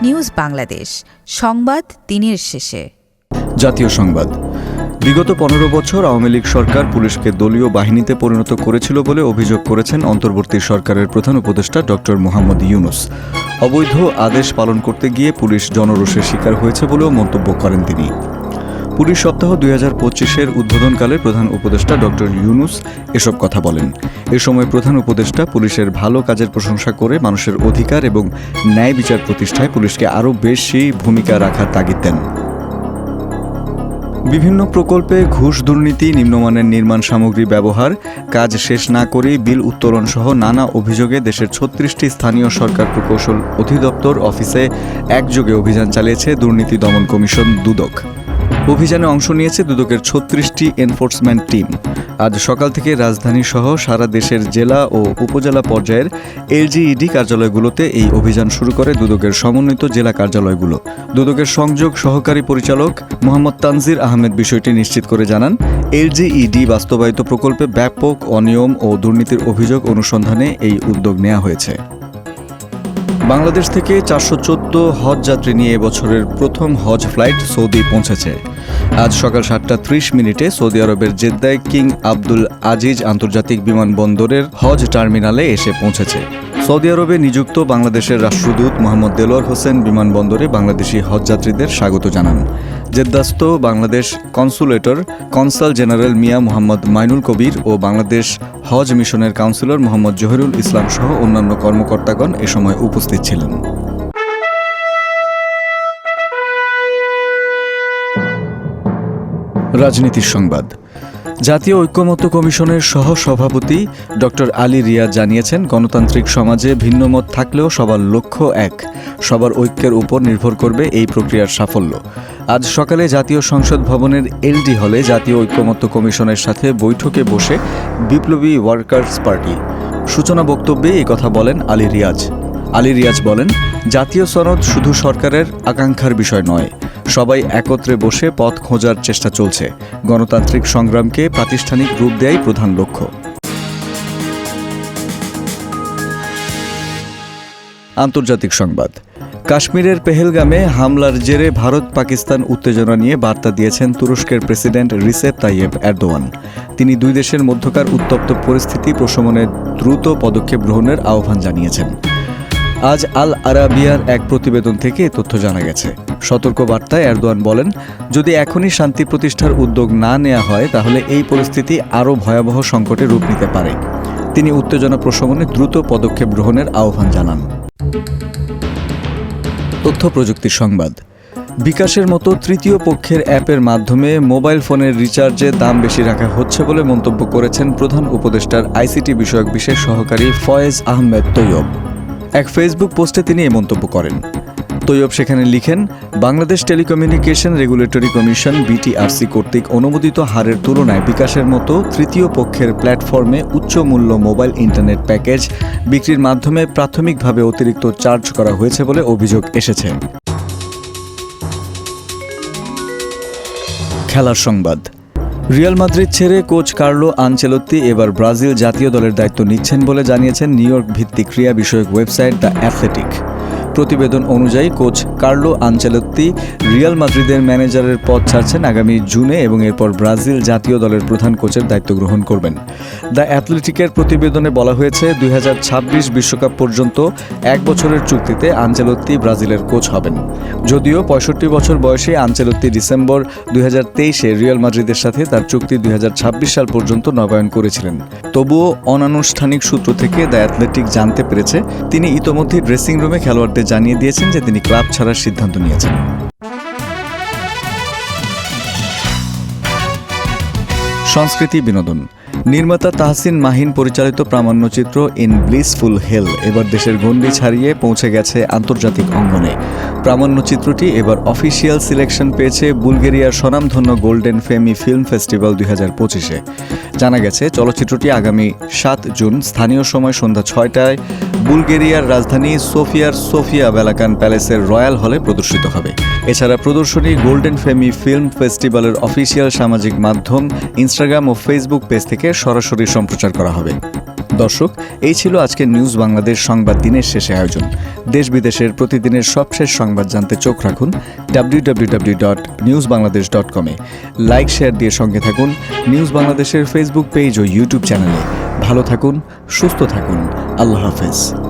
News Bangladesh, সংবাদ দিনের শেষে। জাতীয় সংবাদ। বিগত ১৫ বছর আওয়ামী লীগ সরকার পুলিশকে দলীয় বাহিনীতে পরিণত করেছিল বলে অভিযোগ করেছেন অন্তর্বর্তী সরকারের প্রধান উপদেষ্টা ড. মোহাম্মদ ইউনূস। অবৈধ আদেশ পালন করতে গিয়ে পুলিশ জনরোষের শিকার হয়েছে বলেও মন্তব্য করেন তিনি। পুলিশ সপ্তাহ ২০২৫-এর উদ্বোধনকালে প্রধান উপদেষ্টা ড. ইউনূস এসব কথা বলেন। এ সময় প্রধান উপদেষ্টা পুলিশের ভালো কাজের প্রশংসা করে মানুষের অধিকার এবং ন্যায় বিচার প্রতিষ্ঠায় পুলিশকে আরও বেশি ভূমিকা রাখার তাগিদ দেন। বিভিন্ন প্রকল্পে ঘুষ, দুর্নীতি, নিম্নমানের নির্মাণ সামগ্রী ব্যবহার, কাজ শেষ না করেই বিল উত্তোলন সহ নানা অভিযোগে দেশের ৩৬টি স্থানীয় সরকার প্রকৌশল অধিদপ্তর অফিসে একযোগে অভিযান চালিয়েছে দুর্নীতি দমন কমিশন দুদক। অভিযানে অংশ নিয়েছে দুদকের ৩৬টি এনফোর্সমেন্ট টিম। আজ সকাল থেকে রাজধানী সহ সারা দেশের জেলা ও উপজেলা পর্যায়ের এলজিইডি কার্যালয়গুলোতে এই অভিযান শুরু করে দুদকের সমন্বিত জেলা কার্যালয়গুলো। দুদকের সংযোগ সহকারী পরিচালক মোহাম্মদ তানজির আহমেদ বিষয়টি নিশ্চিত করে জানান, এলজিইডি বাস্তবায়িত প্রকল্পে ব্যাপক অনিয়ম ও দুর্নীতির অভিযোগ অনুসন্ধানে এই উদ্যোগ নেওয়া হয়েছে। বাংলাদেশ থেকে ৪১৪ হজ যাত্রী নিয়ে এবছরের প্রথম হজ ফ্লাইট সৌদি পৌঁছেছে। আজ সকাল ৭টা ৩০ সৌদি আরবের জেদ্দায় কিং আবদুল আজিজ আন্তর্জাতিক বিমানবন্দরের হজ টার্মিনালে এসে পৌঁছেছে। সৌদি আরবে নিযুক্ত বাংলাদেশের রাষ্ট্রদূত মোহাম্মদ দেলোয়ার হোসেন বিমানবন্দরে বাংলাদেশি হজযাত্রীদের স্বাগত জানান। জেদ্দাস্থ বাংলাদেশ কনসুলেটর কনসাল জেনারেল মিয়া মোহাম্মদ মাইনুল কবির ও বাংলাদেশ হজ মিশনের কাউন্সিলর মোহাম্মদ জহিরুল ইসলাম সহ অন্যান্য কর্মকর্তাগণ এ সময় উপস্থিত ছিলেন। রাজনীতির সংবাদ। জাতীয় ঐক্যমত্য কমিশনের সহ-সভাপতি ড. আলী রিয়াজ জানিয়েছেন, গণতান্ত্রিক সমাজে ভিন্নমত থাকলেও সবার লক্ষ্য এক। সবার ঐক্যের উপর নির্ভর করবে এই প্রক্রিয়ার সাফল্য। আজ সকালে জাতীয় সংসদ ভবনের এলডি হলে জাতীয় ঐক্যমত্য কমিশনের সাথে বৈঠকে বসে বিপ্লবী ওয়ার্কার্স পার্টি সূচনা বক্তব্যে এই কথা বলেন আলী রিয়াজ। আলী রিয়াজ বলেন, জাতীয় সনদ শুধু সরকারের আকাঙ্ক্ষার বিষয় নয়, সবাই একত্রে বসে পথ খোঁজার চেষ্টা চলছে। গণতান্ত্রিক সংগ্রামকে প্রাতিষ্ঠানিক রূপ দেয়াই প্রধান লক্ষ্য। আন্তর্জাতিক সংবাদ। কাশ্মীরের পেহেলগামে হামলার জেরে ভারত পাকিস্তান উত্তেজনা নিয়ে বার্তা দিয়েছেন তুরস্কের প্রেসিডেন্ট রিসেপ তাইয়েব এরদোয়ান। তিনি দুই দেশের মধ্যকার উত্তপ্ত পরিস্থিতি প্রশমনে দ্রুত পদক্ষেপ গ্রহণের আহ্বান জানিয়েছেন। আজ আল আরাবিয়ার এক প্রতিবেদন থেকে এ তথ্য জানা গেছে। সতর্ক বার্তায় এরদোয়ান বলেন, যদি এখনই শান্তি প্রতিষ্ঠার উদ্যোগ না নেওয়া হয় তাহলে এই পরিস্থিতি আরও ভয়াবহ সংকটে রূপ নিতে পারে। তিনি উত্তেজনা প্রশমনে দ্রুত পদক্ষেপ গ্রহণের আহ্বান জানান। তথ্য প্রযুক্তির সংবাদ। বিকাশের মতো তৃতীয় পক্ষের অ্যাপের মাধ্যমে মোবাইল ফোনের রিচার্জে দাম বেশি রাখা হচ্ছে বলে মন্তব্য করেছেন প্রধান উপদেষ্টার আইসিটি বিষয়ক বিশেষ সহকারী ফয়েজ আহমেদ তৈয়ব। এক ফেসবুক পোস্টে তিনি এই মন্তব্য করেন। তৈয়ব সেখানে লিখেন, Bangladesh telecommunication regulatory commission BTRC কর্তৃক অনুমোদিত হারের তুলনায় বিকাশের মতো তৃতীয় পক্ষের প্ল্যাটফর্মে উচ্চ মূল্য মোবাইল ইন্টারনেট প্যাকেজ বিক্রির মাধ্যমে প্রাথমিকভাবে অতিরিক্ত চার্জ করা হয়েছে বলে অভিযোগ এসেছে। খেলার সংবাদ। রিয়াল মাদ্রিদ ছেড়ে কোচ কার্লো আনচেলত্তি এবার ব্রাজিল জাতীয় দলের দায়িত্ব নিচ্ছেন বলে জানিয়েছেন নিউ ইয়র্ক ভিত্তিক ক্রীড়া বিষয়ক ওয়েবসাইট দ্য অ্যাথলেটিক। প্রতিবেদন অনুযায়ী কোচ কার্লো আনচেলত্তি রিয়াল মাদ্রিদের ম্যানেজারের পদ ছাড়ছেন আগামী জুনে এবং এরপর ব্রাজিল জাতীয় দলের প্রধান কোচের দায়িত্ব গ্রহণ করবেন। দ্য অ্যাথলেটিকের প্রতিবেদনে বলা হয়েছে, ২০২৬ বিশ্বকাপ পর্যন্ত 1 বছরের চুক্তিতে আনচেলত্তি ব্রাজিলের কোচ হবেন। যদিও ৬৫ বছর বয়সে আনচেলত্তি ডিসেম্বর ২০২৩-এ রিয়াল মাদ্রিদের সাথে তার চুক্তি ২০২৬ সাল পর্যন্ত নবায়ন করেছিলেন। তবুও অনানুষ্ঠানিক সূত্র থেকে দ্য অ্যাথলেটিক জানতে পেরেছে, তিনি ইতোমধ্যেই ড্রেসিং রুমে খেলোয়াড়দের জানিয়ে দিয়েছেন যে তিনি ক্লাব ছাড়ার সিদ্ধান্ত নিয়েছেন। সংস্কৃতি বিনোদন। নির্মাতা তাহসিন মাহিন পরিচালিত প্রামাণ্যচিত্র ইন ব্লিসফুল হেল এবার দেশের গণ্ডি ছাড়িয়ে পৌঁছে গেছে আন্তর্জাতিক অঙ্গনে। প্রামাণ্যচিত্রটি এবার অফিসিয়াল সিলেকশন পেয়েছে বুলগেরিয়ার স্বনামধন্য গোল্ডেন ফেমি ফিল্ম ফেস্টিভ্যাল ২০২৫-এ। জানা গেছে, চলচ্চিত্রটি আগামী ৭ জুন স্থানীয় সময় সন্ধ্যা ৬টায় বুলগেরিয়ার রাজধানী সোফিয়ার সোফিয়া বেলাকান প্যালেসের রয়্যাল হলে প্রদর্শিত হবে। এছাড়া প্রদর্শনী গোল্ডেন ফেমি ফিল্ম ফেস্টিভ্যালের অফিসিয়াল সামাজিক মাধ্যম ইনস্টাগ্রাম ও ফেসবুক পেজ থেকে সরাসরি সম্প্রচার করা হবে। দর্শক, এই ছিল আজকের নিউজ বাংলাদেশ সংবাদ দিনের শেষে আয়োজন। দেশ বিদেশের প্রতিদিনের সবশেষ সংবাদ জানতে চোখ রাখুন www.newsbangladesh.com-এ। লাইক শেয়ার দিয়ে সঙ্গে থাকুন নিউজ বাংলাদেশের ফেসবুক পেজ ও ইউটিউব চ্যানেলে। ভালো থাকুন, সুস্থ থাকুন। আল্লাহ হাফেজ।